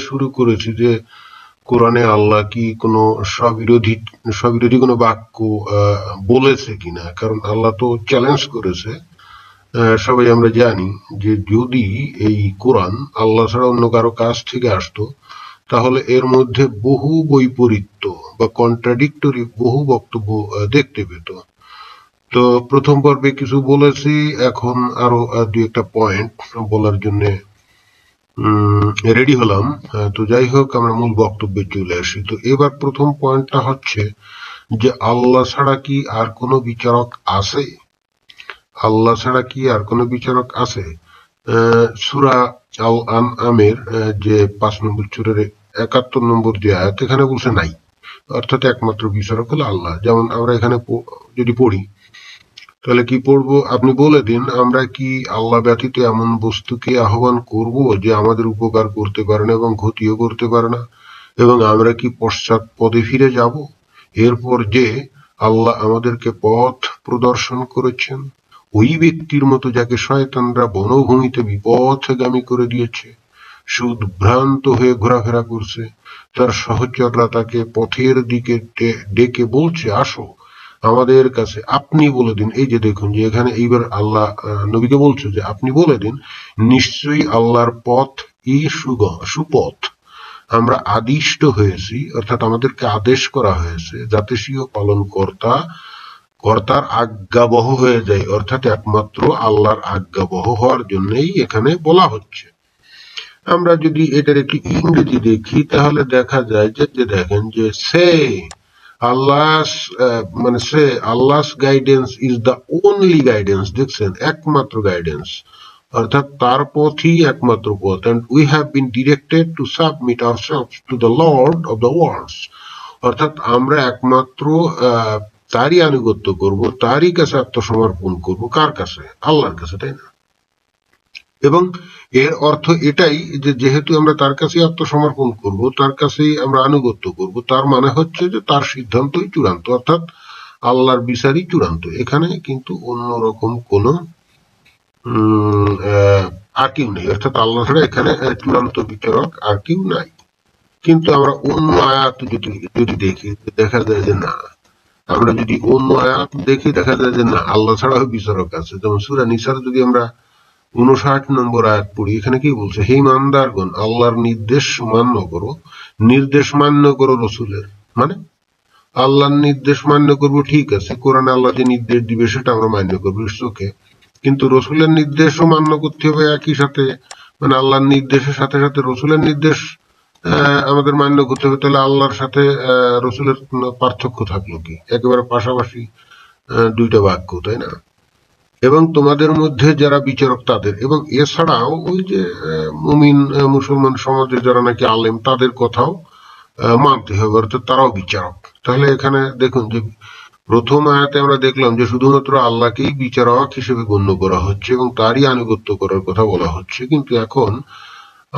শুরু করেছি যে কোরআনে আল্লাহ কি কোনো স্ববিরোধী কোনো বাক্য বলেছে কিনা, কারণ আল্লাহ তো চ্যালেঞ্জ করেছে। সবাই আমরা জানি যে যদি এই কোরআন আল্লাহ ছাড়া অন্য কারো কাছ থেকে আসতো তাহলে এর মধ্যে বহু বৈপরীত্য বা কন্ট্রাডিক্টরি বহু বক্তব্য দেখতে পেত। তো প্রথম পর্বে কিছু বলেছি, এখন আরো দুই একটা পয়েন্ট বলার জন্য রেডি হলাম। তো যাই হোক, আমরা মূল বক্তব্যে চলে আসি। তো এবার প্রথম পয়েন্টটা হচ্ছে যে আল্লাহ ছাড়া কি আর কোনো বিচারক আছে? আল্লাহ ছাড়া কি আর কোনো বিচারক আছে? সূরা আল আনআমের যে 5 নম্বর সূরার 71 নম্বর যে আয়াত, এখানে বলছে নাই, অর্থাৎ একমাত্র বিচারক হলো আল্লাহ। যেমন আমরা এখানে যদি পড়ি তাহলে কি পড়বো? আপনি বলে দিন, আমরা কি আল্লাহ ব্যতীত এমন বস্তুকে আহ্বান করব যে আমাদের উপকার করতে পারে না এবং ক্ষতিও করতে পারে না, এবং আমরা কি পশ্চাৎ পদে ফিরে যাব এরপর যে আল্লাহ আমাদেরকে পথ প্রদর্শন করেছেন? ওই ব্যক্তির মতো যাকে শয়তানরা বনভূমিতে বিপথগামী করে দিয়েছে, সুদভ্রান্ত হয়ে ঘোরাফেরা করছে, তার সহচররা তাকে পথের দিকে ডেকে বলছে, আসো আমাদের কাছে, আপনি বলে দিন। এই যে দেখুন যে এখানে এইবার আল্লাহ নবীকে বলছে যে আপনি বলে দিন, নিশ্চয়ই আল্লাহর পথ এই সুপথ। আমরা আদিষ্ট হয়েছি, অর্থাৎ আমাদেরকে আদেশ করা হয়েছে, যাতে স্বীয় পালন কর্তার আজ্ঞাবহ হয়ে যায়, অর্থাৎ একমাত্র আল্লাহর আজ্ঞাবহ হওয়ার জন্যই এখানে বলা হচ্ছে। আমরা যদি এটার একটি ইংরেজি দেখি তাহলে দেখা যায় যে দেখেন যে Allah's guidance is the only guidance, দেখছেন, একমাত্র গাইডেন্স, অর্থাৎ তার পথই একমাত্র পথ। and we have been directed to submit ourselves to the Lord of the worlds, অর্থাৎ আমরা একমাত্র তারই আনুগত্য করব, তারই কাছে আত্মসমর্পণ করব। কার কাছে? আল্লাহর কাছে, তাই না? এবং এর অর্থ এটাই যে যেহেতু আমরা তার কাছে আত্মসমর্পণ করব, তার কাছেই আমরা আনুগত্য করব, তার মানে হচ্ছে যে তার সিদ্ধান্তই চূড়ান্ত, অর্থাৎ আল্লাহর বিচারই চূড়ান্ত। এখানে কিন্তু অন্যরকম কোন আর কেউ নেই, অর্থাৎ আল্লাহ ছাড়া এখানে চূড়ান্ত বিচারক আর কেউ নাই। কিন্তু আমরা অন্য আয়াত যদি দেখি, দেখা যায় যে না, আমরা যদি অন্য আয়াত দেখি দেখা যায় যে না, আল্লাহ ছাড়াও বিচারক আছে। যেমন সূরা নিসার যদি আমরা 59 নম্বর আয়াত পড়ি, এখানে কি বলছে? হে ইমানদারগণ, আল্লাহর নির্দেশ মান্য করো রসুলের। মানে আল্লাহর নির্দেশ মান্য করব, ঠিক আছে, কোরআনে আল্লাহ যে নির্দেশ দিবে সেটা আমরা মান্য করবো, ওকে, কিন্তু রসুলের নির্দেশও মান্য করতে হবে একই সাথে। মানে আল্লাহর নির্দেশের সাথে সাথে রসুলের নির্দেশ আমাদের মান্য করতে হবে। তাহলে আল্লাহর সাথে রসুলের পার্থক্য থাকলো কি? একেবারে পাশাপাশি দুইটা বাক্য, তাই না? এবং তোমাদের মধ্যে যারা বিচারক তাদের, এবং এছাড়াও ওই যে মুমিন মুসলমান সমাজের যারা নাকি আলেম, তাদের কথাও মানতে হবে, অর্থাৎ তারাও বিচারক। তাহলে এখানে দেখুন যে প্রথম আয়াতে আমরা দেখলাম যে শুধুমাত্র আল্লাহকেই বিচারক হিসেবে গণ্য করা হচ্ছে এবং তারই আনুগত্য করার কথা বলা হচ্ছে, কিন্তু এখন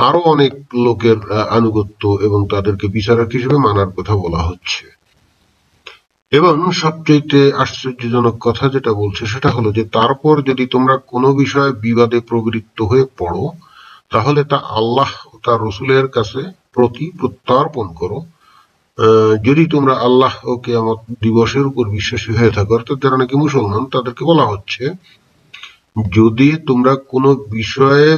আরো অনেক লোকের আনুগত্য এবং তাদেরকে বিচারক হিসেবে মানার কথা বলা হচ্ছে। এবং সবচেয়ে আশ্চর্যজনক কথা যেটা বলছে সেটা হলো যে তারপর যদি তোমরা কোনো বিষয়ে বিবাদে প্রবৃত্ত হয়ে পড়ো, তাহলে তা আল্লাহ ও তার রসুলের কাছে প্রত্যর্পণ করো। যদি তোমরা আল্লাহ ও কিয়ামত দিবসের উপর বিশ্বাসী হয়ে থাকো, অর্থাৎ যারা নাকি মুসলমান, তাদেরকে বলা হচ্ছে যদি তোমরা কোনো বিষয়ে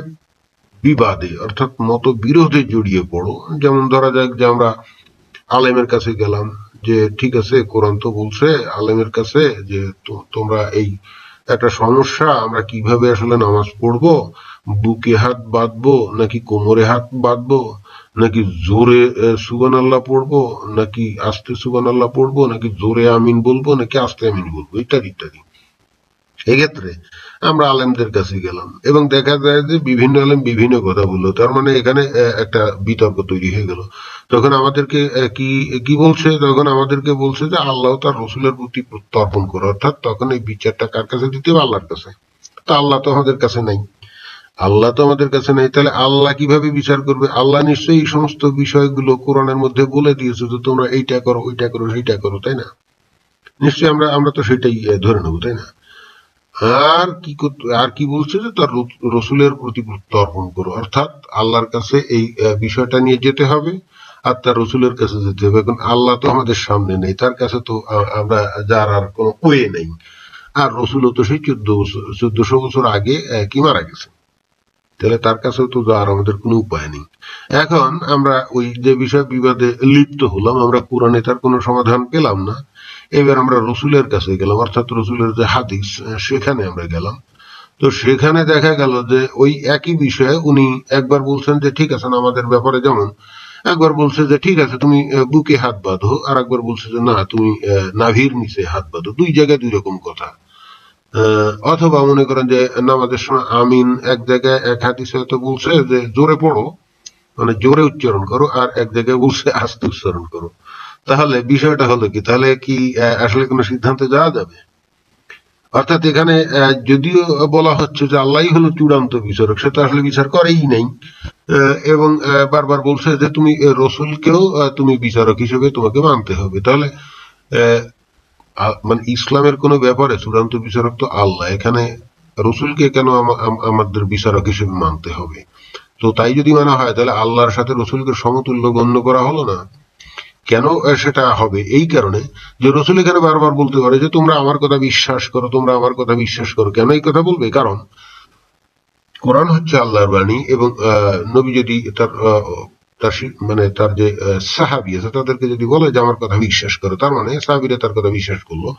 বিবাদে অর্থাৎ মতবিরোধে জড়িয়ে পড়ো, যেমন ধরা যাক যে আমরা আলেমের কাছে গেলাম যে ঠিক আছে, কোরআন তো বলছে আলেমের কাছে যে তোমরা এই একটা সমস্যা, আমরা কিভাবে আসলে নামাজ পড়বো, বুকে হাত বাঁধবো নাকি কোমরে হাত বাঁধবো, নাকি জোরে সুবহানাল্লাহ পড়বো নাকি আস্তে সুবহানাল্লাহ পড়বো, নাকি জোরে আমিন বলবো নাকি আস্তে আমিন বলবো, ইত্যাদি ইত্যাদি। এক্ষেত্রে আমরা আলেমদের কাছে গেলাম এবং দেখা যায় যে বিভিন্ন আলেম বিভিন্ন কথা বললো, তার মানে এখানে একটা বিতর্ক তৈরি হয়ে গেল। তখন আমাদেরকে কি বলছে? তখন আমাদেরকে বলছে যে আল্লাহ তার রসুলের প্রতি প্রত্যর্পণ করো, অর্থাৎ তখন এই বিচারটা কার কাছে দিতে হবে? আল্লাহর কাছে। তা আল্লাহ তো আমাদের কাছে নাই, তাহলে আল্লাহ কিভাবে বিচার করবে? আল্লাহ নিশ্চয়ই এই সমস্ত বিষয়গুলো কোরআনের মধ্যে বলে দিয়েছে যে তোমরা এইটা করো, ওইটা করো, সেইটা করো, তাই না? নিশ্চয়ই আমরা তো সেটাই ধরে নেবো, তাই না? আর কি বলছে যে তার রসুলের প্রতি প্রত্যর্পণ করো, অর্থাৎ আল্লাহর কাছে এই বিষয়টা নিয়ে যেতে হবে আর তার রসুলের কাছে যেতে হবে। এখন আল্লাহ তো আমাদের সামনে নেই, তার কাছে তো আমরা যার আর কোনো ওয়ে নেই। আর রসুলও তো সেই 1400 বছর আগে কি মারা গেছে, তাহলে তার কাছেও তো যাওয়ার আমাদের কোনো উপায় নেই। এখন আমরা ওই যে বিষয় বিবাদে লিপ্ত হলাম, আমরা কোরআনে তার কোনো সমাধান পেলাম না, এবার আমরা রসুলের কাছে গেলাম, অর্থাৎ রসুলের যে হাদিস সেখানে আমরা গেলাম। তো সেখানে দেখা গেল যে ওই একই বিষয়ে উনি একবার বলছেন যে ঠিক আছে আমাদের ব্যাপারে, যেমন একবার বলছে যে ঠিক আছে তুমি বুকে হাত বাঁধো, আর একবার বলছে যে না তুমি নাভির নিচে হাত বাঁধো। দুই জায়গায় দুই রকম কথা। অথবা মনে করেন যে নামাজের সময় আমিন এক জায়গায় এক হাদিসে হয়তো বলছে যে জোরে পড়ো, মানে জোরে উচ্চারণ করো, আর এক জায়গায় বলছে আস্তে উচ্চারণ করো। তাহলে বিষয়টা হলো কি, তাহলে কি আসলে কোনো সিদ্ধান্তে যাওয়া যাবে? অর্থাৎ এখানে যদিও বলা হচ্ছে যে আল্লাহই হলো চূড়ান্ত বিচারক, সে তো আসলে বিচার করেই নাই, এবং বারবার বলছে যে তুমি রসুলকেও তুমি বিচারক হিসেবে তোমাকে মানতে হবে। তাহলে মানে ইসলামের কোনো ব্যাপারে চূড়ান্ত বিচারক তো আল্লাহ, এখানে রসুলকে কেন আমাদের বিচারক হিসেবে মানতে হবে? তো তাই যদি মানা হয় তাহলে আল্লাহর সাথে রসুলকে সমতুল্য গণ্য করা হলো না কেন? সেটা হবে এই কারণে যে রসুল এখানে বারবার বলতে পারে যে তোমরা আমার কথা বিশ্বাস করো, তোমরা আমার কথা বিশ্বাস করো। কেন এই কথা বলবে? কারণ কোরআন হচ্ছে আল্লাহর বাণী, এবং নবী যদি তার মানে তার যে সাহাবী আছে তাদেরকে যদি বলে যে আমার কথা বিশ্বাস করো, তার মানে সাহাবীরা তার কথা বিশ্বাস করলো।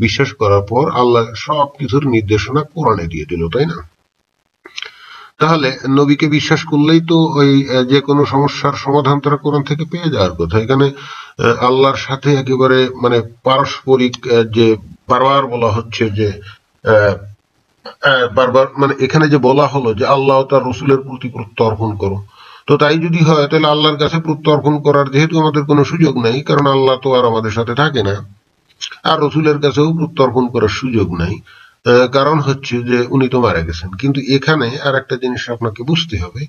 বিশ্বাস করার পর আল্লাহ সবকিছুর নির্দেশনা কোরআনে দিয়ে দিল, তাই না? তাহলে নবীকে বিশ্বাস করলেই তো ওই যে কোনো সমস্যার সমাধান তারা কোরআন থেকে পেয়ে যাওয়ার কথা। এখানে আল্লাহর সাথে একেবারে মানে পারস্পরিক যে বারবার বলা হচ্ছে যে বারবার মানে এখানে যে বলা হলো যে আল্লাহ তার রসুলের প্রতি প্রত্যর্পণ করো, তো তাই যদি হয় তাহলে আল্লাহর কাছে প্রত্যর্পণ করার যেহেতু আমাদের কোনো সুযোগ নাই, কারণ আল্লাহ তো আর আমাদের সাথে থাকে না, আর রসুলের কাছেও প্রত্যর্পণ করার সুযোগ নাই, কারণ হচ্ছে যে উনি তো মারা গেছেন। কিন্তু এখানে আর একটা জিনিস আপনাকে বুঝতে হবে,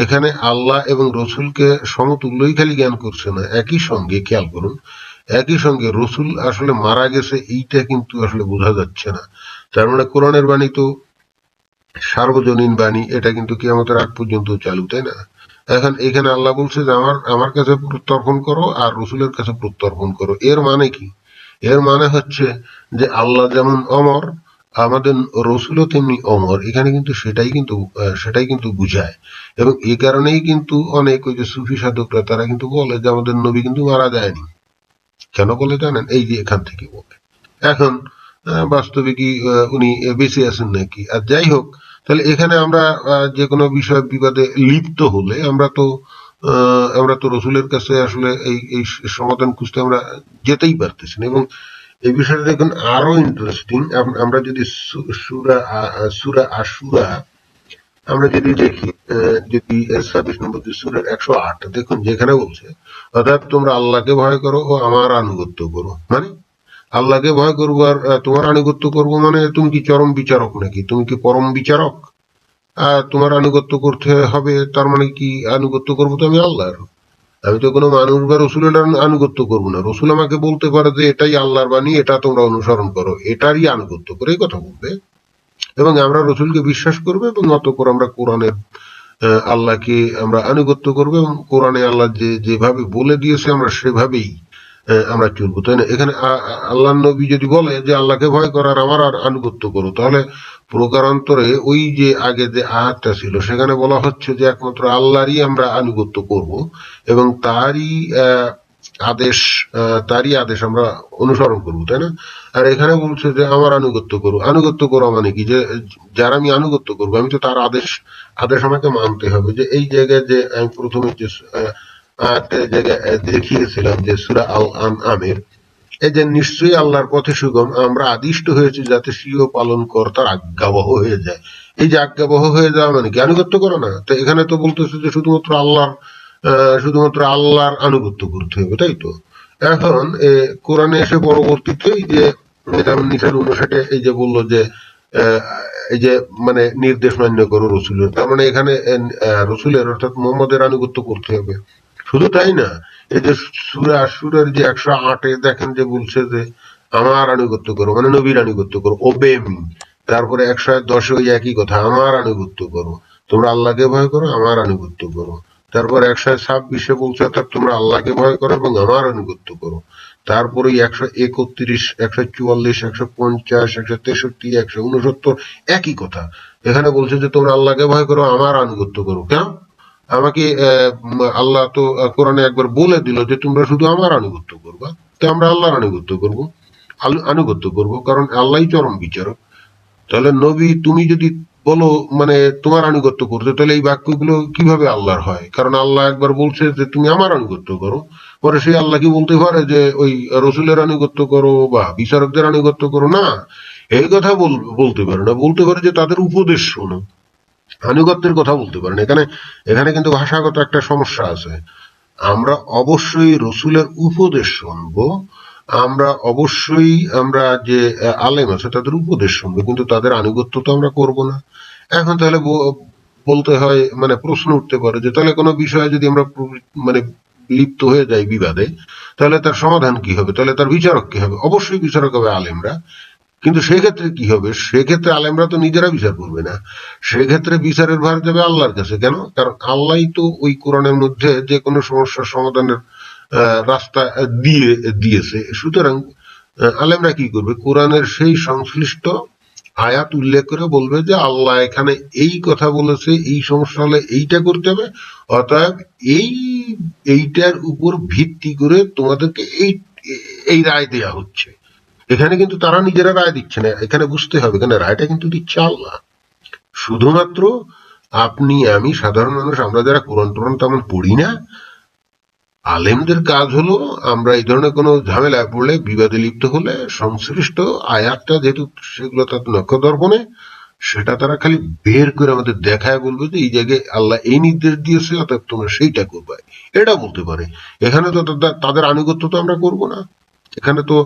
এখানে আল্লাহ এবং রসুলকে সমতুল্যই খালি জ্ঞান করছে না, একই সঙ্গে খেয়াল করুন, একই সঙ্গে রসুল আসলে মারা গেছে এইটা কিন্তু আসলে বোঝা যাচ্ছে না। তার মানে কোরআনের বাণী তো সার্বজনীন বাণী, এটা কিন্তু কিয়ামতের আগ পর্যন্ত চালু, তাই না? এখন এখানে আল্লাহ বলছে যে আমার কাছে প্রত্যর্পণ করো আর রসুলের কাছে প্রত্যর্পণ করো। এর মানে কি? এর মানে হচ্ছে যে আল্লাহ যেমন অমর, আমাদের রসুলও তেমনি অমর। এখানে কিন্তু সেটাই কিন্তু বুঝায়। এবং এই কারণেই কিন্তু অনেক ওই যে সুফি সাধকরা তারা কিন্তু বলে যে আমাদের নবী কিন্তু মারা যায়নি। কেন বলে জানেন? এই যে এখান থেকে বলে। এখন বাস্তবে কি উনি বেঁচে আছেন নাকি? আর যাই হোক, তাহলে এখানে আমরা যে কোনো বিষয় বিবাদে লিপ্ত হলে আমরা তো রসুলের কাছে আসলে এই সমাধান খুঁজতে আমরা যেতেই পারতেছি না। এবং এই বিষয়টা দেখুন আরো ইন্টারেস্টিং, আমরা যদি সূরা আশুরা আমরা যদি দেখি, যদি 26 নম্বর সূরার 108 দেখুন, যেখানে বলছে অর্থাৎ তোমরা আল্লাহকে ভয় করো ও আমার আনুগত্য করো। মানে আল্লাহকে ভয় করবো আর তোমার আনুগত্য করবো, মানে তুমি কি চরম বিচারক নাকি? তুমি কি পরম বিচারক? তোমার আনুগত্য করতে হবে, তার মানে কি আনুগত্য করবো তো আমি আল্লাহর? আমি তো কোনো মানুষ বা রসুলের আনুগত্য করবো না। রসুল আমাকে বলতে পারে যে এটাই আল্লাহর বাণী, এটা তোমরা অনুসরণ করো, এটারই আনুগত্য করে এই কথা বলবে, এবং আমরা রসুলকে বিশ্বাস করবো, এবং অতঃপর আমরা কোরআনের আল্লাহকে আমরা আনুগত্য করবো, এবং কোরআনে আল্লাহ যেভাবে বলে দিয়েছে আমরা সেভাবেই আমরা চলবো, তাই না? এখানে আল্লাহ নবী যদি বলে যে আল্লাহকে ভয় করার আমার আর আনুগত্য করো, তাহলে প্রকারান্তরে ওই যে আগে যে আয়াতটা ছিল সেখানে বলা হচ্ছে যে একমাত্র আল্লাহরই আমরা আনুগত্য করব, এবং আদেশ তারই আদেশ আমরা অনুসরণ করবো, তাই না? আর এখানে বলছে যে আমার আনুগত্য করো মানে কি? যে যার আমি আনুগত্য করবো আমি তো তার আদেশ আদেশ আমাকে মানতে হবে। যে এই জায়গায় যে আমি প্রথমে যে জায়গায় দেখিয়েছিলাম যে সূরা আল আনআমের, এই যে নিশ্চয়ই আল্লাহর পথে সুগম, আমরা আদিষ্ট হয়েছি যাতে স্বীয় পালন কর্তার আজ্ঞাবহ হয়ে যায়। এই যে আজ্ঞাবহ হয়ে যাওয়া মানে কি? আনুগত্য করো না। তো এখানে তো বলতেছে যে শুধুমাত্র আল্লাহর আনুগত্য করতে হবে, তাই তো? এখন কোরআনে এসে পরবর্তীতে এই যে নিসার 59 এই যে বললো যে এই যে মানে নির্দেশ মান্য করো রসুলের, তার মানে এখানে রসুলের অর্থাৎ মোহাম্মদের আনুগত্য করতে হবে। শুধু তাই না, এই যে সূরা আশুরার যে 108 দেখেন যে বলছে যে আমার আনুগত্য করো, মানে নবীর আনুগত্য করো, ওবে মি। তারপরে 110 ওই একই কথা, আমার আনুগত্য করো, তোমরা আল্লাহকে ভয় করো, আমার আনুগত্য করো। তারপর 126 বলছে অর্থাৎ তোমরা আল্লাহকে ভয় করো এবং আমার আনুগত্য করো। তারপরে 131, 144, 150, 163, 169 একই কথা। এখানে বলছে যে তোমরা আল্লাহকে ভয় করো, আমার আনুগত্য করো। কেন? আমাকে আল্লাহ তো কোরআনে একবার বলে দিল যে তোমরা শুধু আমার আনুগত্য করবা, তো আমরা আল্লাহর আনুগত্য করব, কারণ আল্লাহই চরম বিচারক। তাহলে নবী তুমি যদি বলো মানে তোমার আনুগত্য করতে, তাহলে এই বাক্যগুলো কিভাবে আল্লাহর হয়? কারণ আল্লাহ একবার বলছে যে তুমি আমার আনুগত্য করো, পরে সেই আল্লাহ কি বলতে পারে যে ওই রসুলের আনুগত্য করো বা বিচারকদের আনুগত্য করো? না, এই কথা বলতে পারে না। বলতে পারে যে তাদের উপদেশ শোনো, আনুগত্যের কথা বলতে পারেন। এখানে এখানে কিন্তু ভাষাগত একটা সমস্যা আছে। আমরা অবশ্যই রসুলের উপদেশ শুনবো, আমরা অবশ্যই আমরা যে আলেম আছে তাদের উপদেশ শুনবো, কিন্তু তাদের আনুগত্য তো আমরা করব না। এখন তাহলে বলতে হয়, মানে প্রশ্ন উঠতে পারে যে তাহলে কোনো বিষয়ে যদি আমরা মানে লিপ্ত হয়ে যাই বিবাদে, তাহলে তার সমাধান কি হবে? তাহলে তার বিচারক কি হবে? অবশ্যই বিচারক হবে আলেমরা। কিন্তু সেক্ষেত্রে কি হবে? সেক্ষেত্রে আলেমরা তো নিজেরা বিচার করবে না, সেক্ষেত্রে বিচারের ভার যাবে আল্লাহর কাছে। কেন? কারণ আল্লাহই তো ওই কোরআনের মধ্যে যে কোনো সমস্যার সমাধানের রাস্তা দিয়েছে। সুতরাং আলেমরা কি করবে? কোরআনের সেই সংশ্লিষ্ট আয়াত উল্লেখ করে বলবে যে আল্লাহ এখানে এই কথা বলেছে, এই সমস্যা হলে এইটা করতে হবে, অতএব এইটার উপর ভিত্তি করে তোমাদেরকে এই রায় দেয়া হচ্ছে। এখানে কিন্তু তারা নিজেরা রায় দিচ্ছে না, এখানে বুঝতে হবে এখানে রায়টা কিন্তু দিচ্ছে আল্লাহ। শুধুমাত্র আপনি আমি সাধারণ মানুষ, আমরা যারা কোরআন টোরআন তেমন পড়ি না, আলেমদের কাজ হলো আমরা এই ধরনের কোনো ঝামেলায় পড়লে, বিবাদে লিপ্ত হলে সংশ্লিষ্ট আয়াতটা যেহেতু সেগুলো তাদের নক্ষ দর্পণে, সেটা তারা খালি বের করে আমাদের দেখায় বলবে যে এই জায়গায় আল্লাহ এই নির্দেশ দিয়েছে, অর্থাৎ তোমরা সেইটা করবে, এটা বলতে পারে। এখানে তো তাদের আনুগত্য তো আমরা করব না। এখানে তো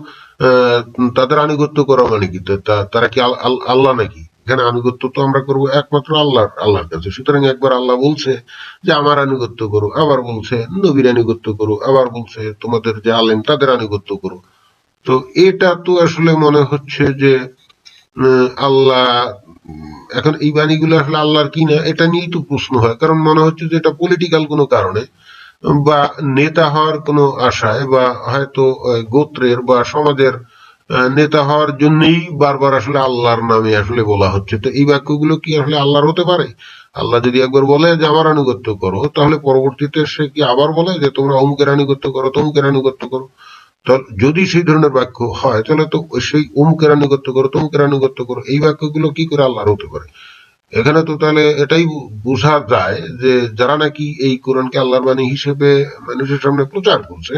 তাদের আনুগত্য করা মানে কি? তারা কি আল্লাহ নাকি? এখানে আনুগত্য তো আমরা করব একমাত্র আল্লাহর কাছে। সুতরাং একবার আল্লাহ বলছে যে আমার আনুগত্য করো, আবার বলছে নবীর আনুগত্য করো, আবার বলছে তোমাদের যে আলেম তাদের আনুগত্য করো। তো এটা তো আসলে মনে হচ্ছে যে আল্লাহ, এখন এই বাণীগুলো আসলে আল্লাহর কিনা এটা নিয়েই তো প্রশ্ন হয়। কারণ মনে হচ্ছে যে এটা পলিটিক্যাল কোনো কারণে বা নেতা হওয়ার কোনো আশায় বা হয়তো গোত্রের বা সমাজের নেতা হওয়ার জন্যই বারবার আসলে আল্লাহর নামে আসলে বলা হচ্ছে। তো এই বাক্যগুলো কি আসলে আল্লাহর হতে পারে? আল্লাহ যদি একবার বলে যে আমার আনুগত্য করো, তাহলে পরবর্তীতে সে কি আবার বলে যে তোমরা অমুকের আনুগত্য করো, তমুকের আনুগত্য করো? যদি সেই ধরনের বাক্য হয়, তাহলে তো সেই অমুকের আনুগত্য করো, তমুকের আনুগত্য করো, এই বাক্যগুলো কি করে আল্লাহর হতে পারে? এখানে তো তাহলে এটাই বোঝা যায় যে যারা নাকি এই কোরআনকে আল্লাহর বাণী হিসেবে মানুষের সামনে প্রচার করছে,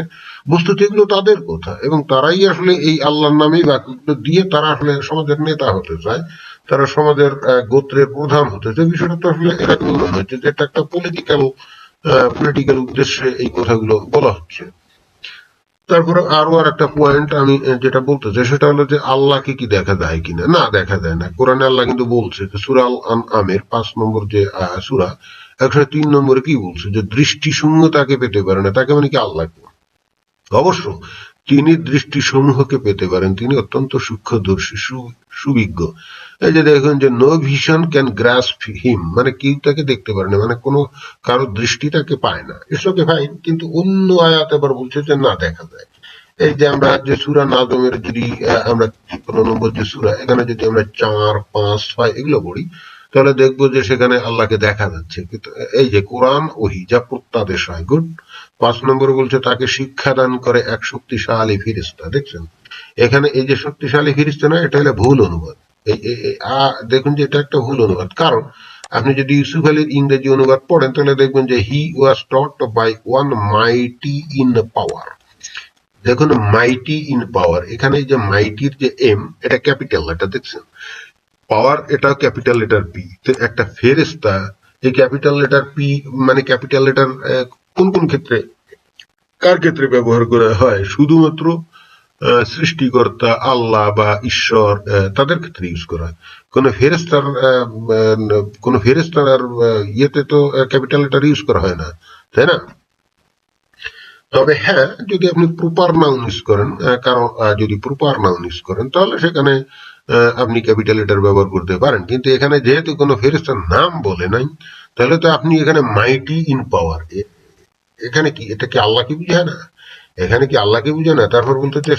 বস্তুত এগুলো তাদের কথা, এবং তারাই আসলে এই আল্লাহর নামেই বাক্যগুলো দিয়ে তারা আসলে সমাজের নেতা হতে চায়, তারা সমাজের গোত্রের প্রধান হতে চায়। বিষয়টা তো আসলে এরকম মনে হচ্ছে যে এটা একটা পলিটিক্যাল উদ্দেশ্যে এই কথাগুলো বলা হচ্ছে। তারপরে আরো আর একটা পয়েন্ট আমি যেটা বলতে চাই সেটা হলো যে আল্লাহকে কি দেখা যায় কিনা? না, দেখা যায় না। কোরআনে আল্লাহ কিন্তু বলছে যে সূরা আল আনআমের 5 নম্বর যে সূরা 103 নম্বরে কি বলছে? যে দৃষ্টি শূন্য তাকে পেতে পারে না। তাকে মানে কি? আল্লাহকে। অবশ্য তিনি দৃষ্টি সমূহকে পেতে পারেন, তিনি অত্যন্ত সূক্ষ্মদর্শী, সুবিজ্ঞ। এই যে দেখুন যে নো ভিশন ক্যান গ্রাস্প হিম, মানে কেউ তাকে দেখতে পারে না, মানে কোনো কারো দৃষ্টি তাকে পায় না। ইটস ওকে ফাইন, কিন্তু অন্য আয়াত আবার বলছে যে না, দেখা যায়। এই যে আমরা যে সূরা নাজমের যদি আমরা 15 নম্বর যে সূরা, এখানে যদি আমরা 4, 5, 6 এগুলো পড়ি, তাহলে দেখবো যে সেখানে আল্লাহকে দেখা যাচ্ছে। কিন্তু এই যে কোরআন ওহী যা প্রত্যাদেশ হয়, গুড। 5 নম্বরে বলছে তাকে শিক্ষাদান করে এক শক্তিশালী ফেরেশতা। দেখছেন এখানে এই যে শক্তিশালী ফেরেশতা না, এটা হলো ভুল অনুবাদ। দেখুন যে এটা একটা ভুল অনুবাদ। কারণ আপনি যদি ইউসুফ আলীর ইংরেজি অনুবাদ পড়েন, তাহলে দেখবেন যে he was taught by one mighty in power. দেখুন মাইটি ইন পাওয়ার, এখানে যে মাইটির যে এম, এটা ক্যাপিটাল লেটার, দেখছেন? পাওয়ার এটাও ক্যাপিটাল লেটার পি। তো একটা ফেরেশতা, এই ক্যাপিটাল লেটার পি মানে ক্যাপিটাল লেটার কোন কোন ক্ষেত্রে, কার ক্ষেত্রে ব্যবহার করা হয়? শুধুমাত্র সৃষ্টিকর্তা আল্লাহ বা ঈশ্বর তাদের ক্ষেত্রে ইউজ করা হয়। কোন ফেরেশতার ইয়েতে তো ক্যাপিটাল লেটার ইউজ করা হয় না, তাই না? তবে হ্যাঁ, যদি আপনি প্রপার নাউন ইউজ করেন, কারণ যদি প্রপার নাউন ইউজ করেন, তাহলে সেখানে আপনি ক্যাপিটাল লেটার ব্যবহার করতে পারেন, কিন্তু এখানে যেহেতু কোনো ফেরেশতার নাম বলে নাই, তাহলে তো আপনি এখানে মাইটি ইন পাওয়ার, এখানে কি এটা কি আল্লাহকে বুঝায় না? এখানে কি আল্লাহকে বুঝায় না? তারপর বলতেছে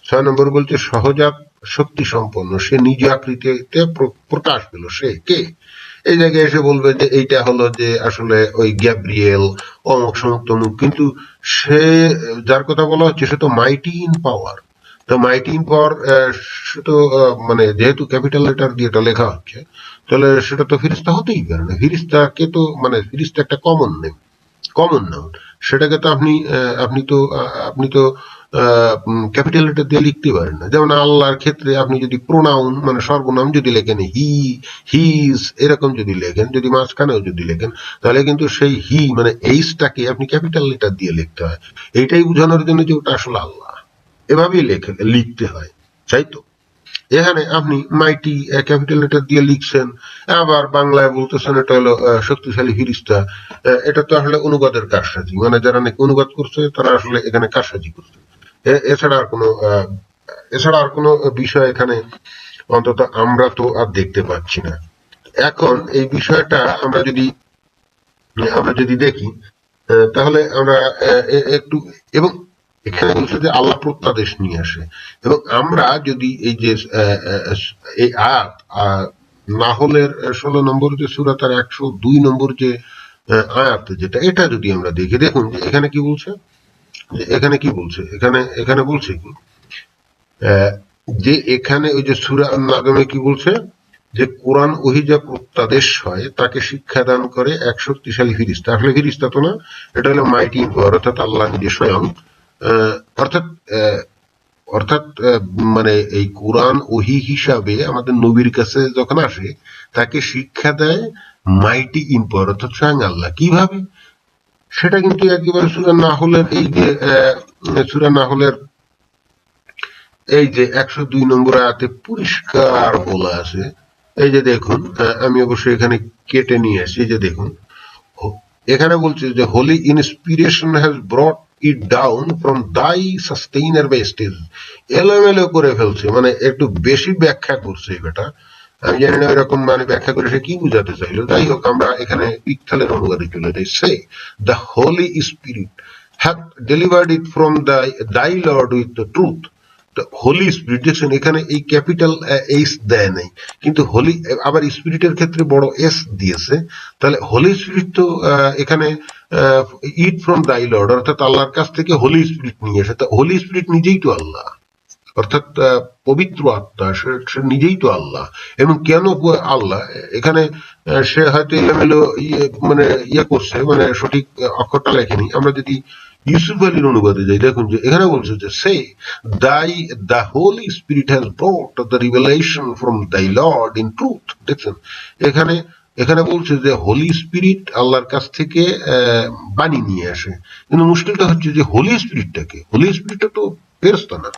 6 নম্বর বলছে সহজাত শক্তি সম্পন্ন, সে নিজ আকৃতিতে প্রকাশ পেল, সে কে? এই জায়গায় এসে বলবে যে এইটা হলো যে আসলে ওই গ্যাব্রিয়েল, অমুক সমুক তমুক, কিন্তু সে যার কথা বলা হচ্ছে সে তো মাইটি ইন পাওয়ার। তো মাইটি ইন পাওয়ার, সে তো মানে যেহেতু ক্যাপিটাল লেটার দিয়ে এটা লেখা হচ্ছে, তাহলে সেটা তো ফিরিস্তা হতেই পারে না। ফিরিস্তাকে তো মানে ফিরিস্তা একটা কমন নেম, কমন নাউন, সেটাকে তো আপনি তো ক্যাপিটাল লেটার দিয়ে লিখতে পারেন না। যেমন আল্লাহর ক্ষেত্রে আপনি যদি প্রোনাউন মানে সর্বনাম যদি লেখেন হি, হিজ এরকম যদি লেখেন, যদি মাঝখানেও যদি লেখেন, তাহলে কিন্তু সেই হি মানে এইচটাকে আপনি ক্যাপিটাল লেটার দিয়ে লিখতে হয়, এইটাই বোঝানোর জন্য যে ওটা আসলে আল্লাহ, এভাবেই লিখতে হয়, তাই তো? এখানে আপনি মাইটি ক্যাপিটাল লেটার দিয়ে লিখছেন, আবার বাংলায় বলতেছেন এটা হলো শক্তিশালী ফিরিস্তা। এটা তো আসলে অনুবাদের কারসাজি, মানে যারা নাকি অনুবাদ করছে তারা আসলে এখানে কারসাজি করছে। এছাড়া আর কোনো বিষয় এখানে অন্তত আমরা তো আর দেখতে পাচ্ছি না। এখন এই বিষয়টা আমরা যদি দেখি, তাহলে আমরা একটু, এবং এখানে বলছে যে আল্লাহ প্রত্যাদেশ নিয়ে আসে, এবং আমরা যদি এই যে এই আয়াত নাহলের 16 নম্বর যে সূরা তার 102 নম্বর যে আয়াত, যেটা এটা যদি আমরা দেখি, দেখুন যে এখানে কি বলছে, এখানে বলছে কি যে এখানে ওই যে সূরা আন-নাজমে কি বলছে যে কোরআন ওহী যা প্রত্যাদেশ হয় তাকে শিক্ষাদান করে এক শক্তিশালী ফিরিস্তা। আসলে ফিরিস্তা তো না, এটা হলো মাইটি পাওয়ার, অর্থাৎ আল্লাহ নিজে স্বয়ং। অর্থাৎ অর্থাৎ মানে এই কোরআন ওহী হিসাবে আমাদের নবীর কাছে যখন আসে তাকে শিক্ষা দেয় মাইটি ইন পাওয়ার, অর্থাৎ স্বয়ং আল্লাহ। কিভাবে? সেটা কিন্তু একেবারে সূরা নাহলের এই যে 102 নম্বর আয়াতে পরিষ্কার বলা আছে। এই যে দেখুন, আমি অবশ্যই এখানে কেটে নিয়ে আসি। এই যে দেখুন, এখানে বলছে যে holy inspiration has brought it down from thy sustainer by stage. এলোমেলো করে ফেলছে, মানে একটু বেশি ব্যাখ্যা করছে এটা। আমি জানি না এরকম মানে ব্যাখ্যা করে সে কি বুঝাতে চাইলো। যাই হোক, আমরা এখানে ইকতালের অনুবাদে চলে যাই। Say the Holy Spirit have delivered it from thy Lord with the truth. Holy Spirit, দেখছেন এখানে এই ক্যাপিটাল এইচ দেয় নাই, কিন্তু হোলি আবার স্পিরিটের ক্ষেত্রে বড় এস দিয়েছে। তাহলে হোলি স্পিরিট তো এখানে ইট ফ্রম দাই লর্ড, অর্থাৎ আল্লাহর কাছ থেকে হোলি স্পিরিট নিয়ে এসে। হোলি স্পিরিট নিজেই তো আল্লাহ, অর্থাৎ পবিত্র আত্মা, সে নিজেই তো আল্লাহ। এবং কেন আল্লাহ এখানে সে হয়তো এলোমেলো মানে করছে, মানে সঠিক অক্ষরটা লেখেনি। আমরা যদি ইউসুফ আলীর অনুবাদে যাই, দেখুন যে এখানে বলছে যে say the Holy Spirit has brought the revelation from thy Lord in truth. দেখছেন এখানে বলছে যে হোলি স্পিরিট আল্লাহর কাছ থেকে বাণী নিয়ে আসে। কিন্তু মুশকিলটা হচ্ছে যে হোলি স্পিরিটটা তো ফেরেশতা না,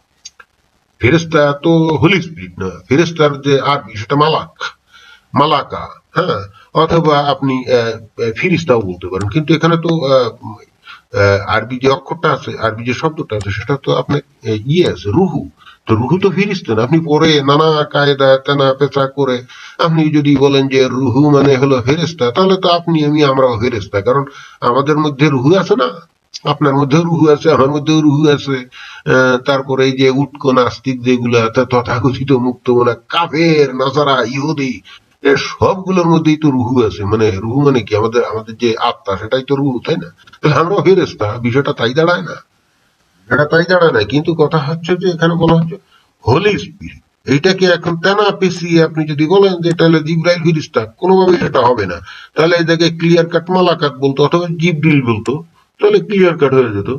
ফেরেশতা তো হোলি স্পিরিট না। ফেরেশতার যে আরবি সেটা মালাকা, হ্যাঁ, অথবা আপনি ফিরিস্তাও বলতে পারেন। কিন্তু এখানে তো আরবি যে অক্ষরটা আছে, আরবি যে শব্দটা আছে, সেটা তো আপনার আছে রুহু। তো রুহু তো ফিরিস্তা না। আপনি পরে নানা কায়দা তেনা পেঁচা করে আপনি যদি বলেন যে রুহু মানে হলো ফেরেশতা, তাহলে তো আমরাও ফেরেশতা, কারণ আমাদের মধ্যে রুহু আছে না। আপনার মধ্যেও রুহু আছে, আমার মধ্যেও রুহু আছে। তারপরে এই যে উটকো নাস্তিক যেগুলা, তথাকথিত মুক্তমনা কাফের, নাসারা, ইহুদি, এর সবগুলোর মধ্যেই তো রুহু আছে। মানে রুহু মানে কি, আমাদের যে আত্মা, সেটাই তো রুহু, তাই না? তাহলে আমরাও ফেরেশতা, বিষয়টা তাই দাঁড়ায় না? কিন্তু কথা হচ্ছে যে এখানে বলা হচ্ছে হোলি স্পিরিট। এইটাকে এখন তেনা পেঁচিয়ে আপনি যদি বলেন যে এটা হলো জিবরাইল ফিরিস্তা, কোনোভাবেই সেটা হবে না। তাহলে এই জায়গায় ক্লিয়ার কাট মালাকাত বলতো, অথবা জিবরিল বলতো, তাহলে ক্লিয়ার কাট হয়ে যেত।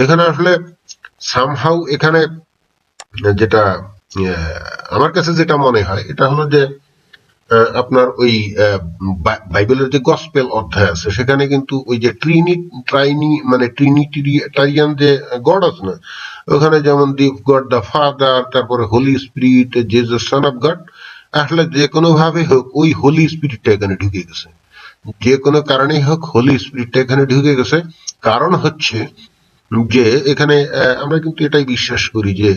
এখানে আসলে সামহাউ এখানে যেটা আমার কাছে যেটা মনে হয়, এটা হলো যে আপনার ওই বাইবেলের যে গসপেল অধ্যায় আছে, সেখানে কিন্তু ওই যে ট্রিনিটারিয়ান যে গড আছে না, ওখানে যেমন গড দ্য ফাদার, তারপরে Holy Spirit, Jesus son of God, আসলে যে কোনো ভাবে হোক ওই হোলি স্পিরিটটা এখানে ঢুকে গেছে। যে কোনো কারণেই হোক হোলি স্পিরিটটা এখানে ঢুকে গেছে। কারণ হচ্ছে যে এখানে আমরা কিন্তু এটাই বিশ্বাস করি যে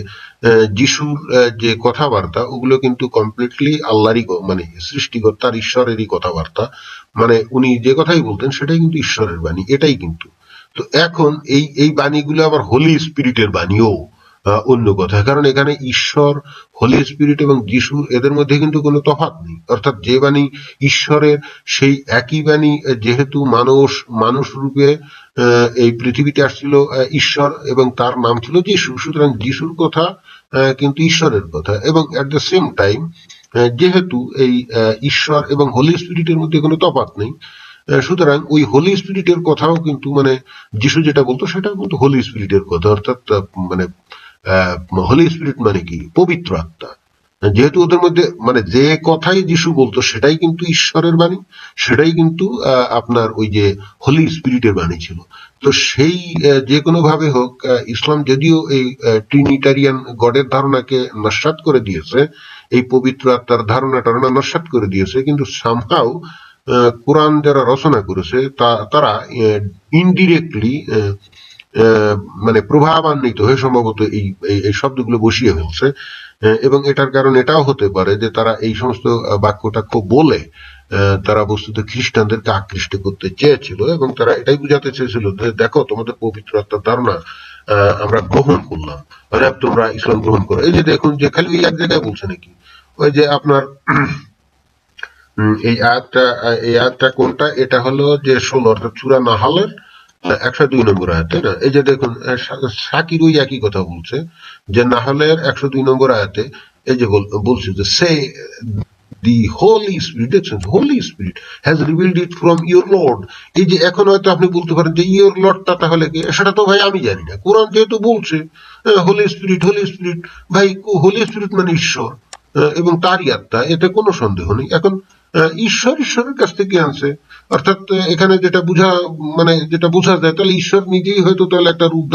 যিশুর যে কথাবার্তা ওগুলো কিন্তু কমপ্লিটলি আল্লাহরই মানে সৃষ্টিকর্তার ঈশ্বরেরই কথাবার্তা, মানে উনি যে কথাই বলতেন সেটাই কিন্তু ঈশ্বরের বাণী, এটাই কিন্তু। তো এখন এই এই বাণীগুলো আবার হোলি স্পিরিটের বাণীও অন্য কথা, কারণ এখানে ঈশ্বর, হোলি স্পিরিট এবং যিশুর এদের মধ্যে কিন্তু কোনো তফাৎ নেই। অর্থাৎ যে বাণী ঈশ্বরের সেই একই বাণী, যেহেতু মানুষ রূপে এই পৃথিবীতে আসছিল ঈশ্বর এবং তার নাম ছিল যিশু, সুতরাং যিশুর কথা কিন্তু ঈশ্বরের কথা। এবং এট দ্য সেম টাইম যেহেতু এই ঈশ্বর এবং হোলি স্পিরিটের মধ্যে কোনো তফাৎ নেই, সুতরাং ওই হোলি স্পিরিটের কথাও কিন্তু মানে যিশু যেটা বলতো সেটাও কিন্তু হোলি স্পিরিটের কথা। অর্থাৎ মানে হোলি স্পিরিট মানে কি? পবিত্র আত্মা। যেহেতু ওদের মধ্যে মানে যে কথাই যিশু বলতো সেটাই কিন্তু ঈশ্বরের বাণী, সেটাই কিন্তু আপনার ওই যে হোলি স্পিরিটের বাণী ছিল। তো সেই যে কোনো ভাবে হোক, ইসলাম যদিও এই ট্রিনিটারিয়ান গডের ধারণাকে নস্যাৎ করে দিয়েছে, এই পবিত্র আত্মার ধারণাটা নস্যাৎ করে দিয়েছে, কিন্তু সামহাও কোরআন যারা রচনা করেছে তারা ইনডিরেক্টলি মানে প্রভাবান্বিত হয়ে সম্ভবত এই শব্দগুলো বসিয়ে ফেলছে। এবং এটার কারণ এটাও হতে পারে যে তারা এই সমস্ত বাক্যটাক্য বলে তারা বস্তুত খ্রিস্টানদেরকে আকৃষ্ট করতে চেয়েছিল, এবং তারা এটাই বুঝাতে চেয়েছিল যে দেখো তোমাদের পবিত্র আত্মার ধারণা আমরা গ্রহণ করলাম, মানে তোমরা ইসলাম গ্রহণ করো। এই যে দেখুন যে খালি এক জায়গায় বলছে নাকি, ওই যে আপনার এই আয়াতটা কোনটা? এটা হলো যে 16, অর্থাৎ সূরা নাহলের 102 নম্বর আয়াত, তাই না? এই যে দেখুন শাকির ওই একই কথা বলছে যে নাহলের 102 নম্বর আয়াতে এই যে বলছে যে সে দি হোলি স্পিরিট, দেখছেন, Holy Spirit has revealed it from your Lord. এই যে এখন হয়তো আপনি বলতে পারেন যে ইউর লর্ডটা তাহলে কি? সেটা তো ভাই আমি জানি না, কোরআন যেহেতু বলছে হোলি স্পিরিট, হোলি স্পিরিট, ভাই হোলি স্পিরিট মানে ঈশ্বর এবং তারই আত্মা, এতে কোনো সন্দেহ নেই। এখন ঈশ্বরের কাছ থেকে আনছে, অর্থাৎ এখানে যেটা বোঝা যায়, তাহলে ঈশ্বর নিজেই হয়তো তাহলে একটা রূপ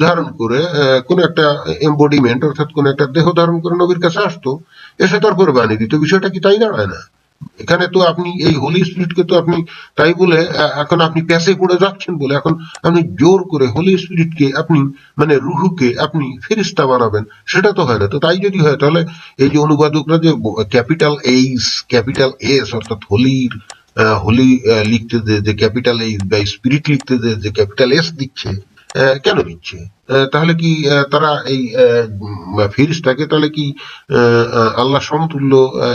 ধারণ করে কোন একটা এমবডিমেন্ট, অর্থাৎ কোন একটা দেহ ধারণ করে নবীর কাছে আসতো, এসে তারপরে বানিয়ে দিত। বিষয়টা কি তাই দাঁড়ায় না? এখানে তো আপনি এই হোলি স্পিরিটকে তো আপনি তাই বলে এখন আপনি প্যাসে পড়ে যাচ্ছেন বলে এখন আপনি জোর করে হোলি স্পিরিটকে আপনি মানে রুহুকে আপনি ফেরেশতা বানাবেন, সেটা তো হয় না। তো তাই যদি হয় তাহলে এই যে অনুবাদকরা যে ক্যাপিটাল এইচ ক্যাপিটাল এস অর্থাৎ হোলি লিখতে যে ক্যাপিটাল এইচ বা স্পিরিট লিখতে যে ক্যাপিটাল এস দিচ্ছে, কেন দিচ্ছে? তাহলে কি তারা এই ফেরেশতাকে তাহলে কি আল্লাহ সমতুল্য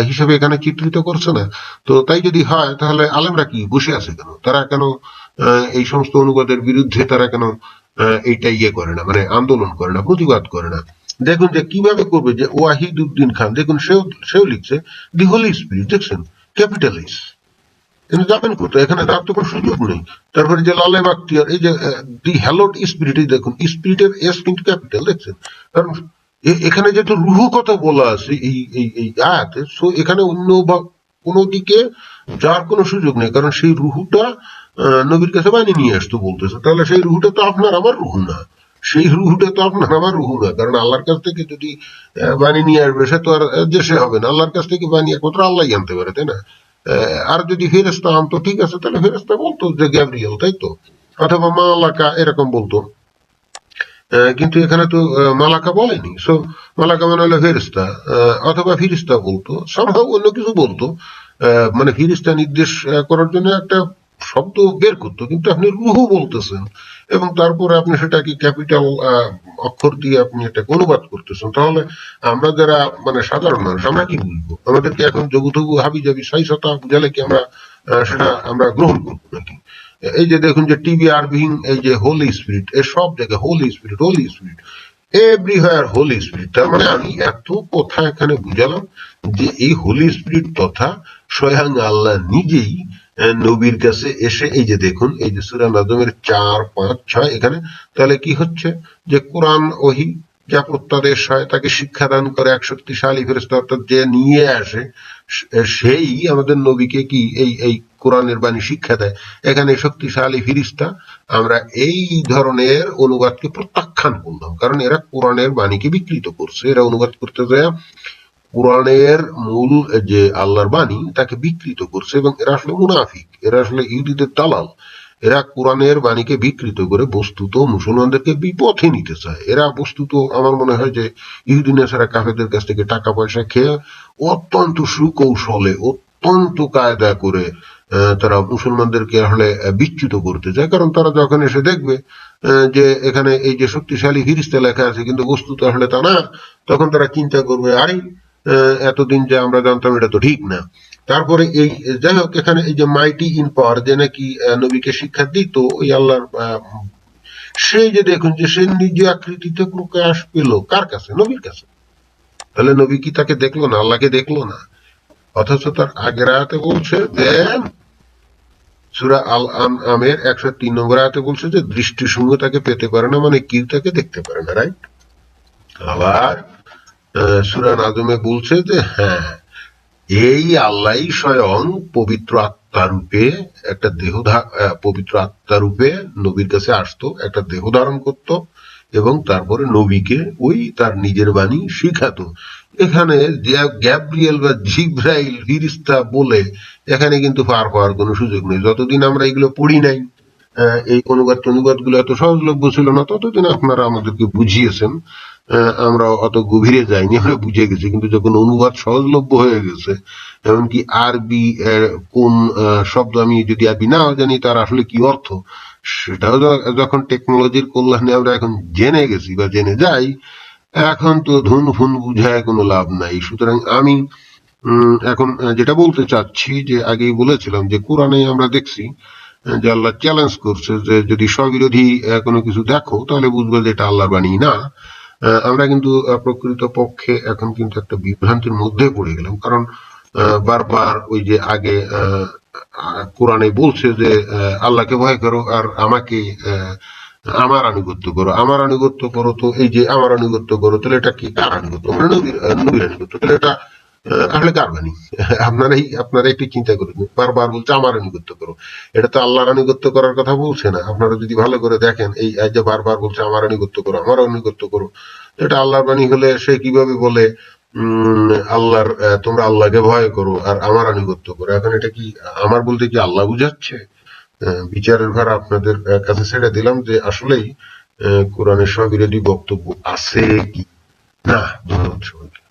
হিসেবে এখানে চিত্রিত করছে না? তো তাই যদি হয় তাহলে আলেমরা কি বসে আছে কেন? তারা কেন এই সমস্ত অনুবাদের বিরুদ্ধে তারা কেন এইটা করে না, মানে আন্দোলন করে না, প্রতিবাদ করে না? দেখুন যে কিভাবে করবে, যে ওয়াহিদ উদ্দিন খান, দেখুন সেও লিখছে দি হোলি স্পিরিট, দেখছেন, ক্যাপিটাল এস। যাবেন কোথায়? এখানে তার তো কোনো সুযোগ নেই। তারপরে যে লালে বাক্তিয়ার, এই যে দি হ্যালোড স্পিরিট, দেখুন স্পিরিটের এস কিন্তু ক্যাপিটাল, দেখছেন। কারণ এখানে যেহেতু রুহু কথা বলা আছে এই আয়াতে, সো এখানে অন্য বা কোনো দিকে যার কোনো সুযোগ নেই, কারণ সেই রুহুটা নবীর কাছে বানিয়ে নিয়ে আসতো বলতেছে। তাহলে সেই রুহুটা তো আপনার আমার রুহু না, সেই রুহুটা তো আপনার আমার রুহু না, কারণ আল্লাহর কাছ থেকে যদি বানিয়ে নিয়ে আসবে সে তো আর যে সে হবে না, আল্লাহর কাছ থেকে বানিয়ে একমাত্র আল্লাহই আনতে পারে, তাই না? আর যদি ফেরেশতা আনতো ঠিক আছে, তাহলে ফেরেশতা বলতো যে গ্যাব্রিয়েল, তাই তো, অথবা মালাকা এরকম বলতো। কিন্তু এখানে তো মালাকা বলেনি, সো মালাকা মানে হলো ফেরেশতা, অথবা ফিরিস্তা বলতো, সম্ভব অন্য কিছু বলতো, মানে ফিরিস্তা নির্দেশ করার জন্য একটা শব্দ বের করতো। কিন্তু আপনি রুহু বলতেছেন এবং তারপরে আপনি সেটাকে ক্যাপিটাল অক্ষর দিয়ে আপনি এটাকে অনুবাদ করতেছেন, তাহলে আমরা যারা মানে সাধারণ মানুষ আমরা কি বুঝবো? আমাদেরকে এখন জবুতবু হাবি জাবি সাইসতা বুঝালে কি আমরা সেটা আমরা গ্রহণ করবো নাকি? এই যে দেখুন যে টিভি আরভিং, এই যে হোলি স্পিরিট, এর সব জায়গায় Holy Spirit, Holy Spirit, everywhere Holy Spirit. তার মানে আমি এত কথা এখানে বুঝালাম যে এই হোলি স্পিরিট তথা স্বয়ং আল্লাহ নিজেই নবীর কাছে এসে, এই যে দেখুন এই যে সূরা নাজমের 4, 5, 6 এখানে, তাহলে কি হচ্ছে যে কোরআন ওহী যা প্রত্যাদেশ হয় তাকে শিক্ষাদান করে এক শক্তিশালী ফেরেশতা, অর্থাৎ যে নিয়ে আসে সেই আমাদের নবীকে কি এই কোরআনের বাণী শিক্ষা দেয়। এখানে শক্তিশালী ফিরিস্তা, আমরা এই ধরনের অনুবাদকে প্রত্যাখ্যান করলাম, কারণ এরা কোরআনের বাণীকে বিকৃত করছে। এরা অনুবাদ করতে যায় কোরআনের মূল যে আল্লাহর বাণী তাকে বিকৃত করছে, এবং এরা আসলে মুনাফিক, এরা আসলে ইহুদীদের দালাল। এরা কোরআনের বাণীকে বিকৃত করে বস্তুত মুসলমানদেরকে বিপথে নিতে চায়। এরা বস্তুত আমার মনে হয় যে ইহুদি নেসারা কাফেরদের কাছ থেকে টাকা পয়সা খেয়ে অত্যন্ত সুকৌশলে অত্যন্ত কায়দা করে তারা মুসলমানদেরকে আসলে বিচ্যুত করতে চায়। কারণ তারা যখন এসে দেখবে যে এখানে এই যে শক্তিশালী ফিরিস্তা লেখা আছে কিন্তু বস্তুত আসলে তা না, তখন তারা চিন্তা করবে আরে এতদিন যে আমরা জানতাম এটা তো ঠিক না। তারপরে এই যাই হোক এখানে এই যে মাইটি ইন পাওয়ার যে নাকি নবীকে শিক্ষা দিত ওই আল্লাহর সেই যে দেখুন যে সে নিজ আকৃতিতে প্রকাশ পেল কার কাছে? নবীর কাছে। তাহলে নবী কি তাকে দেখলো না? আল্লাহকে দেখলো না? অথচ তার আগের আয়াতে বলছে যে সূরা আল আনআমের 103 নম্বর আয়াতে বলছে যে দৃষ্টিসঙ্গ তাকে পেতে পারে না, মানে কি তাকে দেখতে পারে না, রাইট? আবার সূরা নাজমে বলছে যে হ্যাঁ এই আল্লাহই স্বয়ং পবিত্র আত্মারূপে একটা পবিত্র আত্মারূপে নবীর কাছে আসতো, একটা দেহ ধারণ করত এবং তারপরে নবীকে ওই তার নিজের বাণী শিখাতো। এখানে গ্যাব্রিয়েল বা জিব্রাইল ফিরিস্তা বলে এখানে কিন্তু পার পাওয়ার কোনো সুযোগ নেই। যতদিন আমরা এগুলো পড়ি নাই, এই অনুবাদ গুলো এত সহজলভ্য ছিল না, ততদিন আপনারা আমাদেরকে বুঝিয়েছেন, আমরা অত গভীরে যাইনি, আমরা বুঝে গেছি। কিন্তু যখন অনুবাদ সহজলভ্য হয়ে গেছে, এমনকি আরবি কোন শব্দ আমি যদি আরবি না জানি তার আসলে কি অর্থ সেটাও যখন টেকনোলজির কল্যাণে আমরা এখন জেনে গেছি বা জেনে যাই, এখন তো ধুন ফুন বুঝায় কোনো লাভ নাই। সুতরাং আমি এখন যেটা বলতে চাচ্ছি যে আগেই বলেছিলাম যে কোরআনে আমরা দেখছি যে আল্লাহ চ্যালেঞ্জ করছে যে যদি স্ববিরোধী কোনো কিছু দেখো তাহলে বুঝবে যে এটা আল্লাহর বাণী না। আমরা কিন্তু প্রকৃত পক্ষে এখন কিন্তু একটা বিভ্রান্তির মধ্যে পড়ে গেলাম। কারণ বারবার ওই যে আগে কোরআনে বলছে যে আল্লাহকে ভয় করো আর আমাকে আমার আনুগত্য করো, আমার আনুগত্য করো। তো এই যে আমার আনুগত্য করো, তাহলে এটা কি কার আনুগত্য? মানে নবীর আনুগত্য। তাহলে এটা আসলে কার বাণী? আপনারা একটু চিন্তা করুন। বারবার বলছে আমার আনুগত্য করো, এটা তো আল্লাহর আনুগত্য করার কথা বলছে না। আপনারা যদি ভালো করে দেখেন এই যে বারবার বলছে আমার আনুগত্য করো, আমার আনুগত্য করো, এটা আল্লাহর বাণী হলে সে কিভাবে বলে আল্লাহর তোমরা আল্লাহকে ভয় করো আর আমার আনুগত্য করো? এখন এটা কি আমার বলতে কি আল্লাহ বুঝাচ্ছে? বিচারের ভার আপনাদের কাছে ছেড়ে দিলাম যে আসলেই কোরআনের স্ববিরোধী বক্তব্য আছে কি না। ধন্যবাদ সবাইকে।